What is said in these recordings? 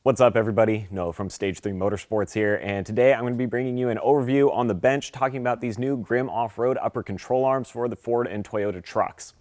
What's up everybody? Noah from Stage 3 Motorsports here, and today I'm going to be bringing you an overview on the bench talking about these new Grimm off-road upper control arms for the Ford and Toyota trucks.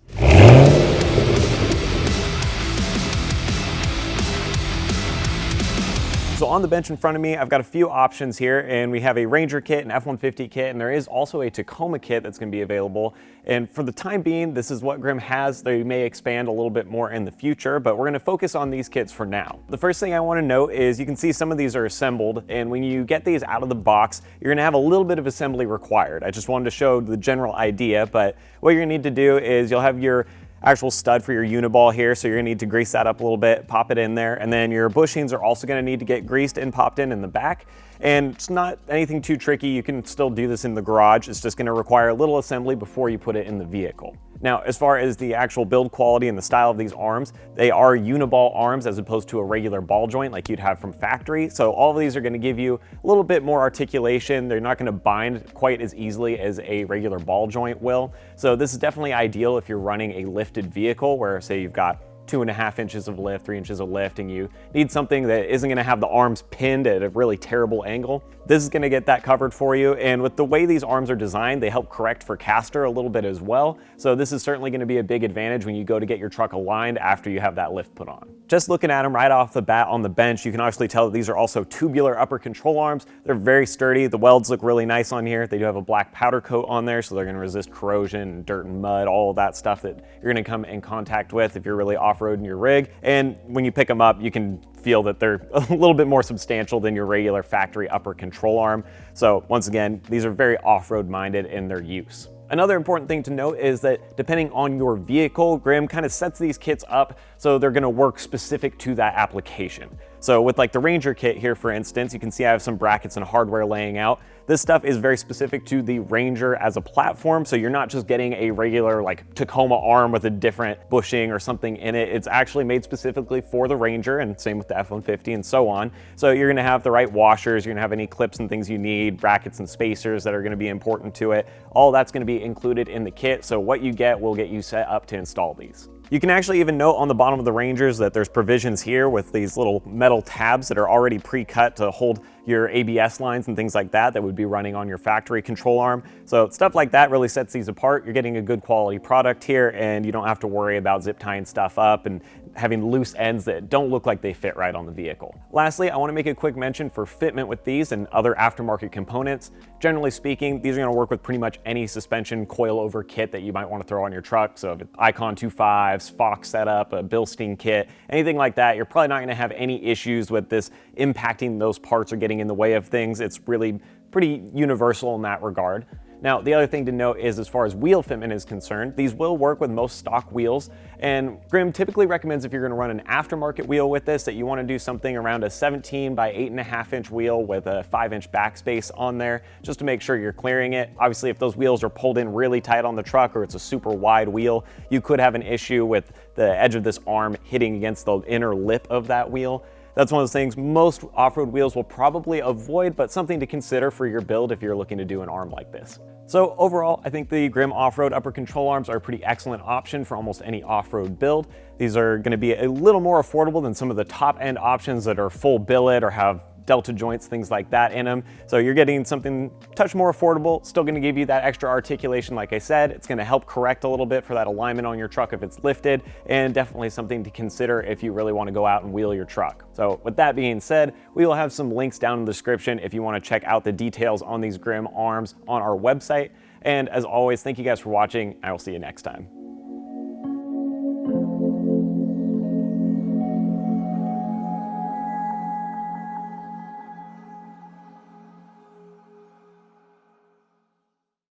So on the bench in front of me, I've got a few options here, and we have a Ranger kit, an F-150 kit, and there is also a Tacoma kit that's going to be available. And for the time being, this is what Grimm has. They may expand a little bit more in the future, but we're going to focus on these kits for now. The first thing I want to note is you can see some of these are assembled, and when you get these out of the box, you're going to have a little bit of assembly required. I just wanted to show the general idea, but what you're going to need to do is you'll have your actual stud for your Uniball here, so you're gonna need to grease that up a little bit, pop it in there, and then your bushings are also gonna need to get greased and popped in the back. And it's not anything too tricky. You can still do this in the garage. It's just gonna require a little assembly before you put it in the vehicle. Now, as far as the actual build quality and the style of these arms, they are Uniball arms as opposed to a regular ball joint like you'd have from factory. So all of these are gonna give you a little bit more articulation. They're not gonna bind quite as easily as a regular ball joint will. So this is definitely ideal if you're running a lifted vehicle where, say, you've got 2.5 inches of lift, 3 inches of lift, and you need something that isn't gonna have the arms pinned at a really terrible angle. This is gonna get that covered for you, and with the way these arms are designed, they help correct for caster a little bit as well. So this is certainly gonna be a big advantage when you go to get your truck aligned after you have that lift put on. Just looking at them right off the bat on the bench, you can obviously tell that these are also tubular upper control arms. They're very sturdy. The welds look really nice on here. They do have a black powder coat on there, so they're gonna resist corrosion, dirt and mud, all of that stuff that you're gonna come in contact with if you're really off-roading your rig. And when you pick them up, you can feel that they're a little bit more substantial than your regular factory upper control arm. So once again, these are very off-road minded in their use. Another important thing to note is that depending on your vehicle, Grimm kind of sets these kits up so they're gonna work specific to that application. So with like the Ranger kit here, for instance, you can see I have some brackets and hardware laying out. This stuff is very specific to the Ranger as a platform, so you're not just getting a regular like Tacoma arm with a different bushing or something in it. It's actually made specifically for the Ranger, and same with the F-150 and so on. So you're gonna have the right washers, you're gonna have any clips and things you need, brackets and spacers that are gonna be important to it. All that's gonna be included in the kit, so what you get will get you set up to install these. You can actually even note on the bottom of the Rangers that there's provisions here with these little metal tabs that are already pre-cut to hold your ABS lines and things like that would be running on your factory control arm. So stuff like that really sets these apart. You're getting a good quality product here, and you don't have to worry about zip tying stuff up and having loose ends that don't look like they fit right on the vehicle. Lastly, I want to make a quick mention for fitment with these and other aftermarket components. Generally speaking, these are going to work with pretty much any suspension coilover kit that you might want to throw on your truck. So if it's Icon 2.5s, Fox setup, a Bilstein kit, anything like that, you're probably not going to have any issues with this impacting those parts or getting in the way of things. It's really pretty universal in that regard. Now, the other thing to note is as far as wheel fitment is concerned, these will work with most stock wheels, and Grimm typically recommends if you're gonna run an aftermarket wheel with this that you wanna do something around a 17 by 8.5 inch wheel with a 5-inch backspace on there, just to make sure you're clearing it. Obviously, if those wheels are pulled in really tight on the truck or it's a super wide wheel, you could have an issue with the edge of this arm hitting against the inner lip of that wheel. That's one of those things most off-road wheels will probably avoid, but something to consider for your build if you're looking to do an arm like this. So overall, I think the Grimm off-road upper control arms are a pretty excellent option for almost any off-road build. These are going to be a little more affordable than some of the top-end options that are full billet or have delta joints, things like that in them. So you're getting something a touch more affordable, still gonna give you that extra articulation. Like I said, it's gonna help correct a little bit for that alignment on your truck if it's lifted, and definitely something to consider if you really wanna go out and wheel your truck. So with that being said, we will have some links down in the description if you wanna check out the details on these Grimm arms on our website. And as always, thank you guys for watching. I will see you next time.